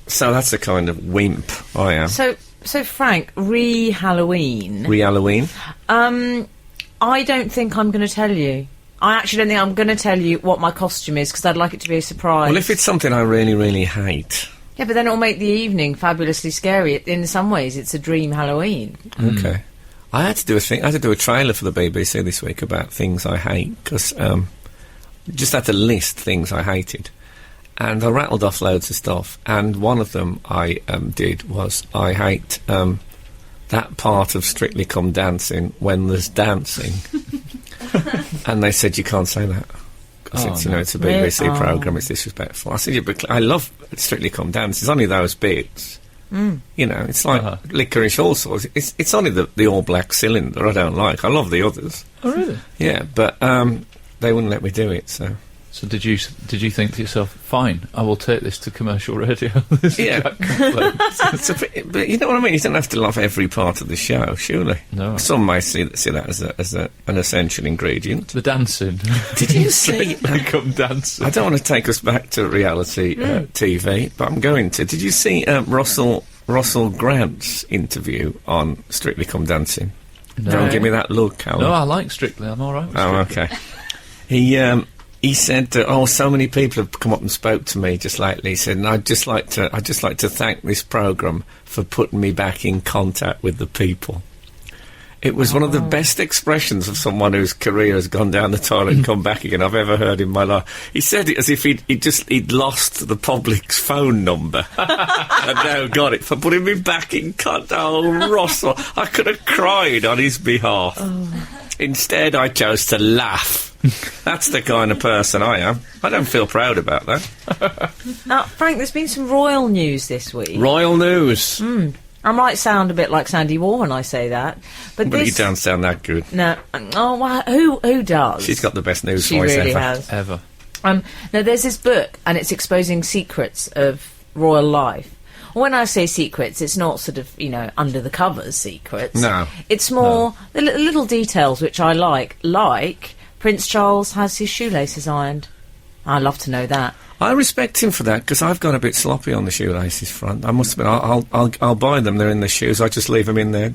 so that's the kind of wimp I am. So Frank, Halloween. Halloween. I don't think I'm going to tell you. I actually don't think I'm going to tell you what my costume is because I'd like it to be a surprise. Well, if it's something I really, really hate. Yeah, but then it'll make the evening fabulously scary. In some ways, it's a dream Halloween. Okay. I had to do a trailer for the BBC this week about things I hate, because just had to list things I hated. And I rattled off loads of stuff, and one of them I did was I hate that part of Strictly Come Dancing when there's dancing. And they said, you can't say that. Because it's a BBC programme, it's disrespectful. I said, yeah, but I love Strictly Come Dance. It's only those bits. You know, it's like Licorice all sorts. It's only the all-black cylinder I don't like. I love the others. Oh, really? Yeah, but they wouldn't let me do it, so... So did you think to yourself, fine, I will take this to commercial radio? Yeah. But you know what I mean? You don't have to love every part of the show, surely. No. Some may see that as an essential ingredient. The dancing. Did you see... Come dancing. I don't want to take us back to reality TV, but I'm going to. Did you see Russell Grant's interview on Strictly Come Dancing? No. Don't give me that look, Alan. No, I like Strictly. I'm all right with Strictly. Oh, okay. He said, so many people have come up and spoke to me just lately. He said, and I'd just like to thank this programme for putting me back in contact with the people. It was one of the best expressions of someone whose career has gone down the toilet and come back again I've ever heard in my life. He said it as if he'd lost the public's phone number and now got it for putting me back in contact. Oh, Russell, I could have cried on his behalf. Instead, I chose to laugh. That's the kind of person I am. I don't feel proud about that. Now, Frank, there's been some royal news this week. Royal news. I might sound a bit like Sandy War when I say that, but You don't sound that good. No. Oh, well, who does? She's got the best news She voice really ever. has. Ever. Now, there's this book, and it's exposing secrets of royal life. When I say secrets, it's not sort of, under the covers secrets. No. It's more the little details which I like. Like, Prince Charles has his shoelaces ironed. I love to know that. I respect him for that, because I've got a bit sloppy on the shoelaces front. I must admit, I'll buy them, they're in the shoes, I just leave them in there,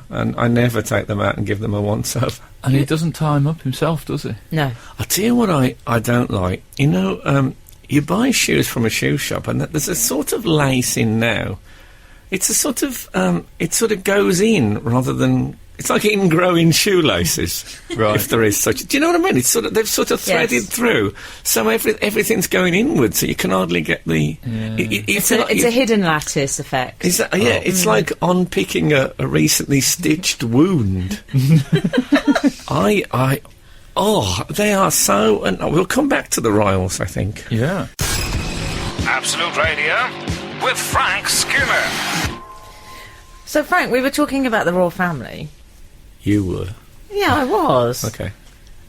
and I never take them out and give them a once-over. And he doesn't tie them up himself, does he? No. I'll tell you what I don't like. You buy shoes from a shoe shop, and there's a sort of lace in now. It's a sort of, it sort of goes in rather than... It's like ingrowing shoelaces, Right. if there is such. Do you know what I mean? It's sort of, they've sort of threaded Yes. through, so everything's going inward, so you can hardly get the. Yeah. It's a hidden lattice effect. Is that, yeah, it's like unpicking a recently stitched wound. They are so. And we'll come back to the royals, I think. Yeah. Absolute Radio with Frank Skinner. So, Frank, we were talking about the royal family. You were. Yeah, I was. Okay.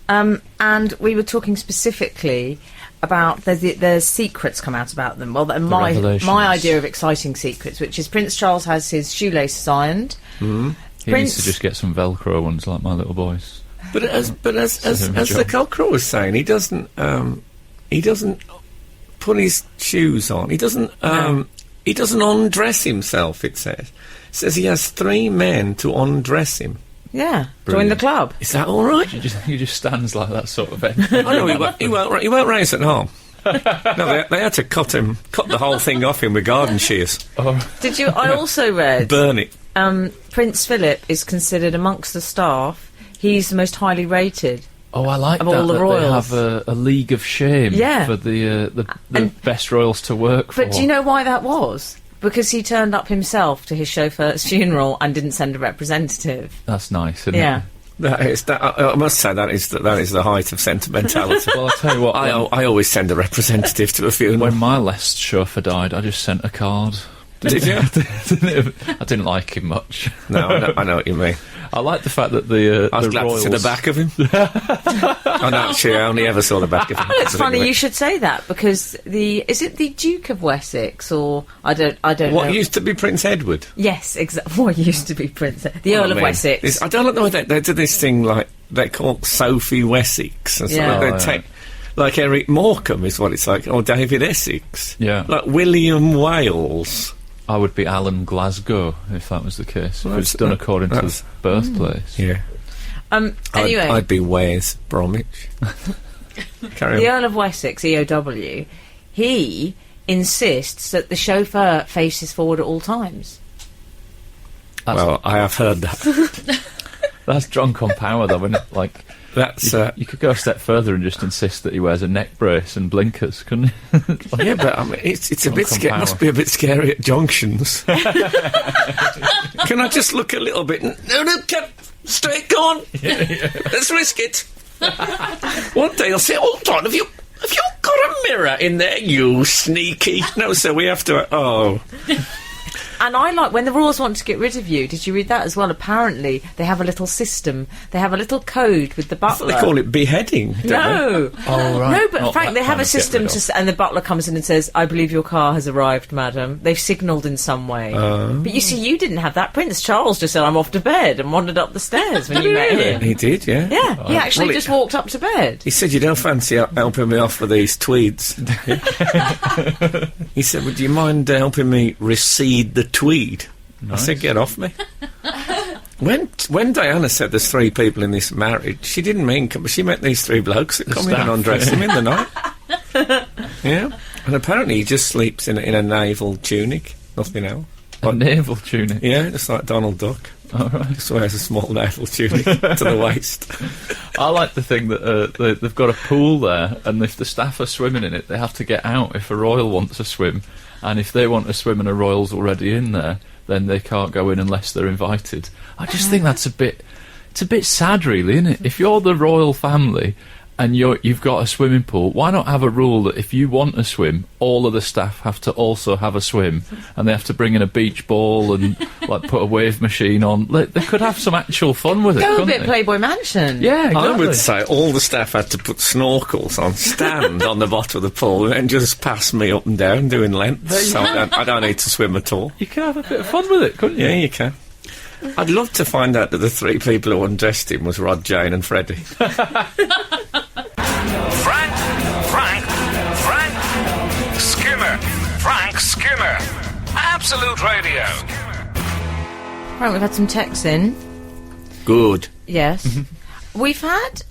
And we were talking specifically about there's secrets come out about them. Well, my revelations. idea of exciting secrets, which is Prince Charles has his shoelaces ironed. He needs to just get some Velcro ones like my little boys. But as the Cockerel was saying, he doesn't put his shoes on. He doesn't undress himself. It says he has 3 men to undress him. Yeah, join Brilliant. the club. Is that all right? He just stands like that sort of end. I know he won't raise at home. No, they had to cut the whole thing off him with garden shears. Did you? I also read Burn it. Prince Philip is considered amongst the staff. He's the most highly rated. Oh, I like Of that. all the That royals. they have a league of shame for the best royals to work for. But do you know why that was? Because he turned up himself to his chauffeur's funeral and didn't send a representative. That's nice, isn't Yeah. it? I must say that is the height of sentimentality. Well, I'll tell you what. I always send a representative to a funeral. When my last chauffeur died, I just sent a card. Did you? I didn't like him much. No, I know what you mean. I like the fact that the I was the glad royals... to see the back of him. Oh, no, actually, I only ever saw the back of him. Well, it's funny you should say that because is it the Duke of Wessex or I don't know. What used to be Prince Edward? Yes, exactly. What used to be Prince, the Earl of Wessex. I don't know whether they do this thing like they call Sophie Wessex, and Yeah. they take like Eric Morecambe is what it's like, or David Essex, Yeah. like William Wales. I would be Alan Glasgow if that was the case. Well, if it's done according to that's- the birthplace. Yeah. Anyway, I'd be Wes Bromwich. Carry the on. Earl of Wessex, EOW, he insists that the chauffeur faces forward at all times. Well, I have heard that. That's drunk on power, though, isn't it? Like, That's you could go a step further and just insist that he wears a neck brace and blinkers, couldn't you? yeah, but I mean, it's a bit Drunk on scary. power. Must be a bit scary at junctions. Can I just look a little bit? No, straight, go on. Let's risk it. One day I'll say, "Hold on, have you got a mirror in there, you sneaky?" No, sir, we have to. Oh, And I like when the royals want to get rid of you. Did you read that as well? Apparently, they have a little system. They have a little code with the butler. they call it beheading. Don't No. Oh, right. No, but Not Frank, that they have kind a of get system rid of. and the butler comes in and says, "I believe your car has arrived, madam." They've signalled in some way. But you see, you didn't have that. Prince Charles just said, "I'm off to bed," and wandered up the stairs when you met him. He did, yeah. Yeah, he actually Well, just walked up to bed. He said, "You don't fancy helping me off with these tweeds?" He said, "Would you mind helping me recede the tweed?" I said, "Get off me." When Diana said there's 3 people in this marriage, she didn't mean but she meant these 3 blokes that come in and staff. undress him in the night. Yeah, and apparently he just sleeps in a naval tunic, nothing else. A naval tunic. Yeah, just like Donald Duck. All right. Just wears a small naval tunic to the waist. I like the thing that they've got a pool there, and if the staff are swimming in it, they have to get out if a royal wants to swim, and if they want to swim and a royal's already in there, then they can't go in unless they're invited. I just think that's it's a bit sad, really, isn't it? If you're the royal family and you've got a swimming pool, why not have a rule that if you want a swim, all of the staff have to also have a swim, and they have to bring in a beach ball and like put a wave machine on? They could have some actual fun with it. Go a couldn't bit they? Playboy Mansion. Yeah, exactly. I would say all the staff had to put snorkels on, stand on the bottom of the pool, and just pass me up and down doing lengths. So I don't need to swim at all. You can have a bit of fun with it, couldn't you? Yeah, you can. I'd love to find out that the three people who undressed him was Rod, Jane and Freddie. Frank Skinner. Frank Skinner. Absolute Radio. Right, we've had some texts in. Good. Yes. We've had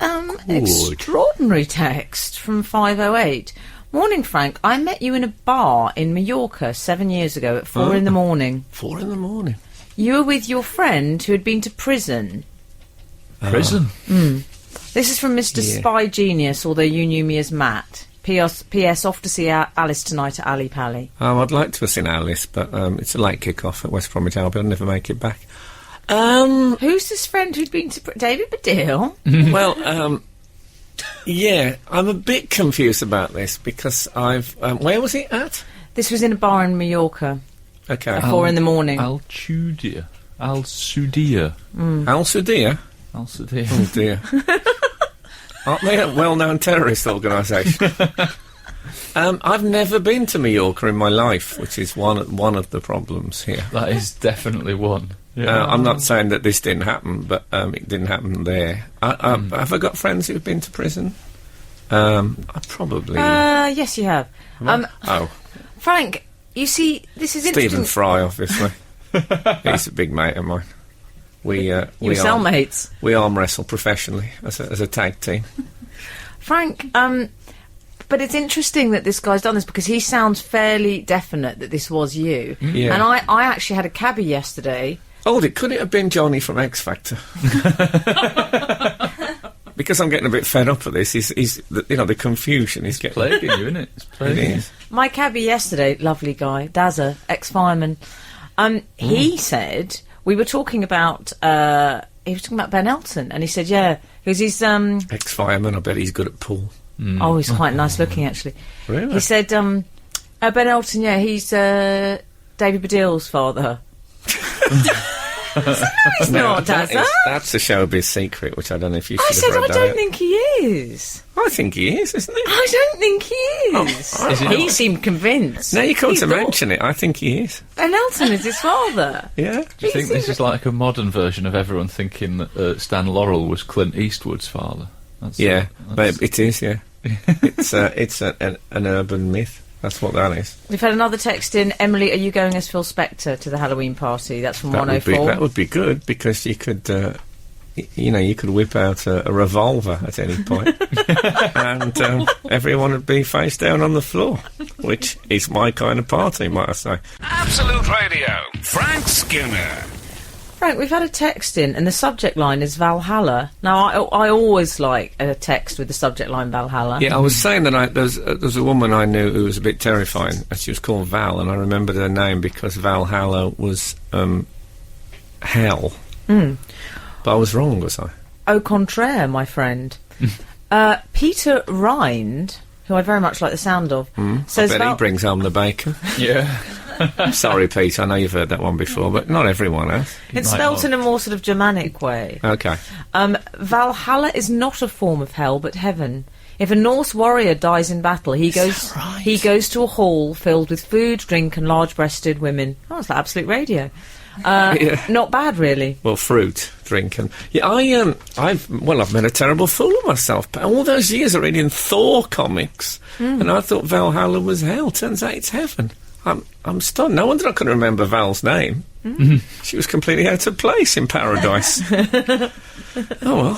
extraordinary text from 508. Morning, Frank. I met you in a bar in Mallorca 7 years ago at 4 in the morning. 4 in the morning. You were with your friend who had been to prison. Prison? This is from Mr. Spy Genius, although you knew me as Matt. P.S. Off to see Alice tonight at Ali Pally. I'd like to have seen Alice, but it's a late kick-off at West Bromwich Albion. I'll never make it back. Who's this friend who'd been to David Baddiel? Well, yeah, I'm a bit confused about this because I've... where was it at? This was in a bar in Mallorca Okay. at 4 in the morning. Al-Sudia. Al-Sudia? Al-Sudia. Oh, dear. Aren't they a well-known terrorist organisation? I've never been to Mallorca in my life, which is one of the problems here. That is definitely one. Yeah. I'm not saying that this didn't happen, but it didn't happen there. Have I got friends who've been to prison? I probably... yes, you have. Oh. Frank, you see, this is Stephen interesting. Fry, obviously. He's a big mate of mine. We cellmates. We arm wrestle professionally as a tag team. Frank, but it's interesting that this guy's done this because he sounds fairly definite that this was you. Yeah. And I actually had a cabbie yesterday. Could it have been Johnny from X Factor? Because I'm getting a bit fed up of this. He's the confusion is getting Plaguing you, isn't it? It's plaguing you. My cabbie yesterday, lovely guy, Dazza, ex-fireman, he said, we were talking about, he was talking about Ben Elton, and he said, yeah, because he's... ex-fireman, I bet he's good at pool. Oh, he's quite nice looking, actually. Really? He said, Ben Elton, yeah, he's David Baddiel's father. No, he's not, Dazza. That's a showbiz secret, which I don't know if you I should said, have read I don't out. think he is. I think he is, isn't he? I don't think he is. He seemed convinced. Now you come He to thought mention it, I think he is. Ben Elton is his father. Yeah? Do you think this is like a modern version of everyone thinking that Stan Laurel was Clint Eastwood's father? Yeah, but it is, yeah. It's an urban myth. That's what that is. We've had another text in. Emily, are you going as Phil Spector to the Halloween party? That's from 104. That would be good because you could, you could whip out a revolver at any point, and everyone would be face down on the floor, which is my kind of party, might I say. Absolute Radio. Frank Skinner. Frank, we've had a text in, and the subject line is Valhalla. Now, I always like a text with the subject line Valhalla. Yeah, I was saying that there's a woman I knew who was a bit terrifying, and she was called Val, and I remembered her name because Valhalla was hell. But I was wrong, was I? Au contraire, my friend. Peter Rind, who I very much like the sound of, says I bet he brings home the bacon. Yeah. Sorry, Pete, I know you've heard that one before, but not everyone has. It's spelt in a more sort of Germanic way. Okay. Valhalla is not a form of hell, but heaven. If a Norse warrior dies in battle, he goes to a hall filled with food, drink, and large-breasted women. Oh, it's like Absolute Radio. Yeah. Not bad, really. Well, fruit, drink, and yeah, I've made a terrible fool of myself. But all those years of reading Thor comics, and I thought Valhalla was hell. Turns out it's heaven. I'm stunned. No wonder I couldn't remember Val's name. She was completely out of place in paradise. Oh well.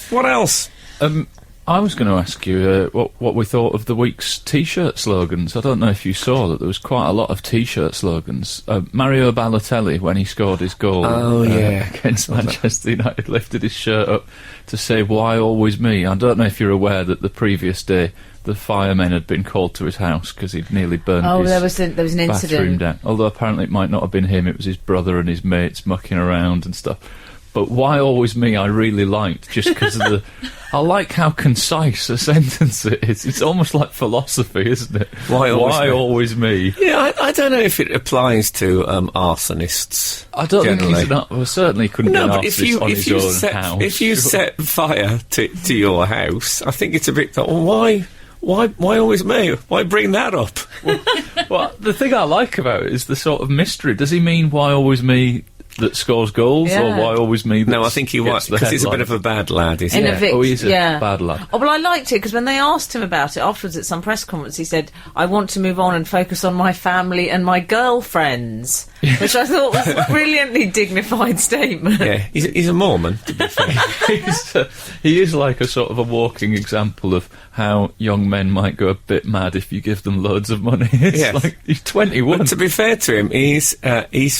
What else? I was going to ask you what we thought of the week's T-shirt slogans. I don't know if you saw that there was quite a lot of T-shirt slogans. Mario Balotelli, when he scored his goal against Manchester United, lifted his shirt up to say, "Why always me?" I don't know if you're aware that the previous day the firemen had been called to his house because he'd nearly burned his there was an bathroom incident down. Although apparently it might not have been him, it was his brother and his mates mucking around and stuff. but Why Always Me I really liked, just because of the... I like how concise a sentence it is. It's almost like philosophy, isn't it? Why always me? Yeah, I don't know if it applies to arsonists. I don't generally. think he's not... Well, certainly couldn't be an but arsonist on his own house. If you set fire to your house, I think it's a bit... Why always me? Why bring that up? Well, the thing I like about it is the sort of mystery. Does he mean why always me that scores goals, or why always me that No, I think he was, because he's a bit of a bad lad, isn't he? He's a bad lad. Oh, well, I liked it, because when they asked him about it afterwards at some press conference, he said, I want to move on and focus on my family and my girlfriends, which I thought was a brilliantly dignified statement. Yeah, he's a Mormon, to be fair. He is like a sort of a walking example of how young men might go a bit mad if you give them loads of money. It's like, he's 21. But to be fair to him, he's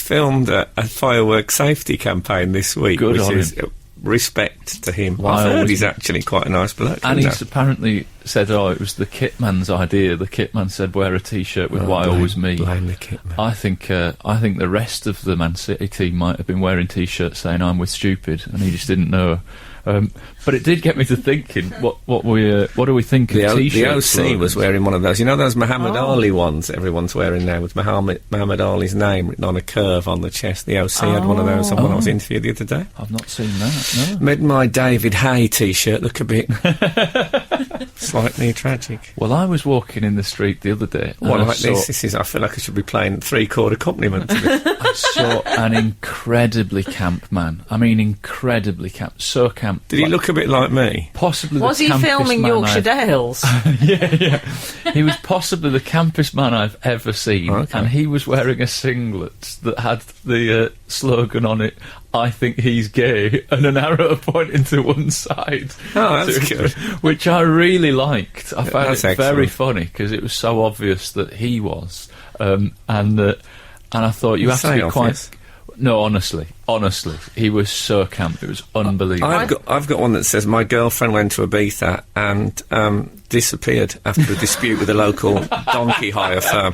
filmed a firework safety campaign this week, Good which on is him. Respect to him. I've heard he's actually quite a nice bloke. And he's apparently said, it was the kit man's idea. The kit man said, wear a T-shirt with Why Always Me. Blame the kit man. I think the rest of the Man City team might have been wearing T-shirts saying, I'm with stupid, and he just didn't know. But it did get me to thinking, what do we think of T-shirts? The OC slogans? was wearing one of those. You know those Muhammad Ali ones that everyone's wearing now, with Muhammad Ali's name written on a curve on the chest? The OC had one of those on when I was interviewed the other day. I've not seen that, no. Made my David Hay T-shirt look a bit slightly tragic. Well, I was walking in the street the other day. This is. I feel like I should be playing three-chord accompaniment to this. I saw an incredibly camp man. I mean, incredibly camp. So camp. Did he look a bit like me? Possibly. Was he filming Yorkshire Dales? Yeah. He was possibly the campest man I've ever seen, and he was wearing a singlet that had the slogan on it, I think he's gay, and an arrow pointing to one side. Oh, that's good. Which I really liked. I found it very excellent. funny, because it was so obvious that he was. And I thought, you have to be obvious. quite... No, honestly, he was so camp. It was unbelievable. I've got one that says, my girlfriend went to Ibiza and disappeared after a dispute with a local donkey hire firm.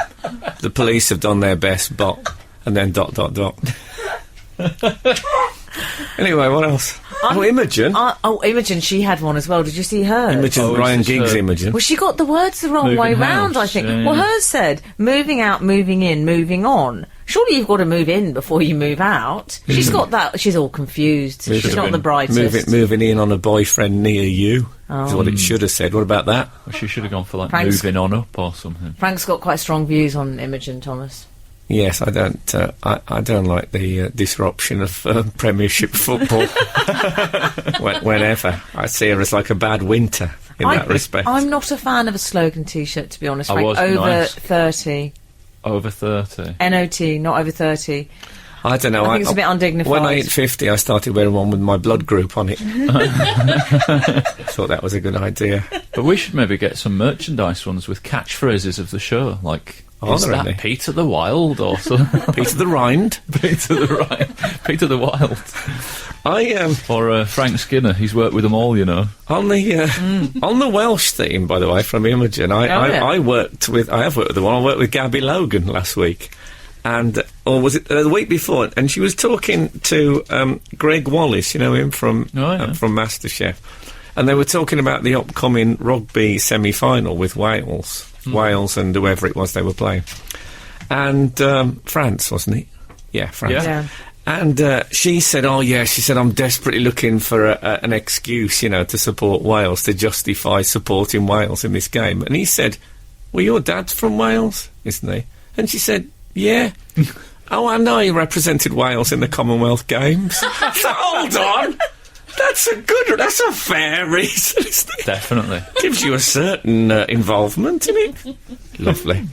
The police have done their best, and then ... Anyway, what else? Imogen. Imogen, she had one as well. Did you see hers? Imogen, Ryan Giggs Imogen. Well, she got the words the wrong way round, I think. Yeah. Well, hers said, moving out, moving in, moving on. Surely you've got to move in before you move out. She's got that. She's all confused. She's not the brightest. Moving in on a boyfriend near you is what it should have said. What about that? Well, she should have gone for, moving on up or something. Frank's got quite strong views on Imogen, Thomas. Yes, I don't. I don't like the disruption of Premiership football. Whenever I see her as like a bad winter in that respect. I'm not a fan of a slogan T-shirt, to be honest. I Frank. Over 30. Over 30. NOT, not over 30. I don't know. I think it's a bit undignified. When I hit 50, I started wearing one with my blood group on it. Thought that was a good idea. But we should maybe get some merchandise ones with catchphrases of the show, like... Is that really? Peter the Wild or something? Peter the Rind. Peter the Wild. Or Frank Skinner. He's worked with them all, you know. On the Welsh theme, by the way, from Imogen, I have worked with the one. I worked with Gabby Logan last week, or was it the week before? And she was talking to Greg Wallace, you know him from MasterChef, and they were talking about the upcoming rugby semi-final with Wales. Wales and whoever it was they were playing. And France, wasn't it? Yeah, France. Yeah. And she said, I'm desperately looking for an excuse, to support Wales, to justify supporting Wales in this game. And he said, well, your dad's from Wales, isn't he? And she said, yeah. Oh, I know he represented Wales in the Commonwealth Games. So, hold on. That's a fair reason, isn't it? Definitely. Gives you a certain involvement in it. Lovely.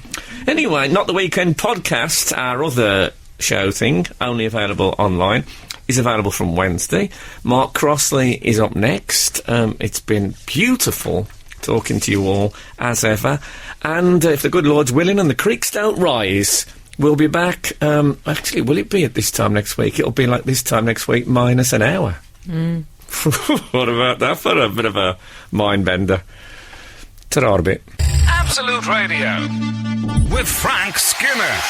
Anyway, Not the Weekend podcast, our other show thing, only available online, is available from Wednesday. Mark Crossley is up next. It's been beautiful talking to you all, as ever. And if the good Lord's willing and the creeks don't rise, we'll be back. Actually, will it be at this time next week? It'll be like this time next week minus an hour. What about that for a bit of a mind bender? Ta-ra a bit. Absolute Radio with Frank Skinner.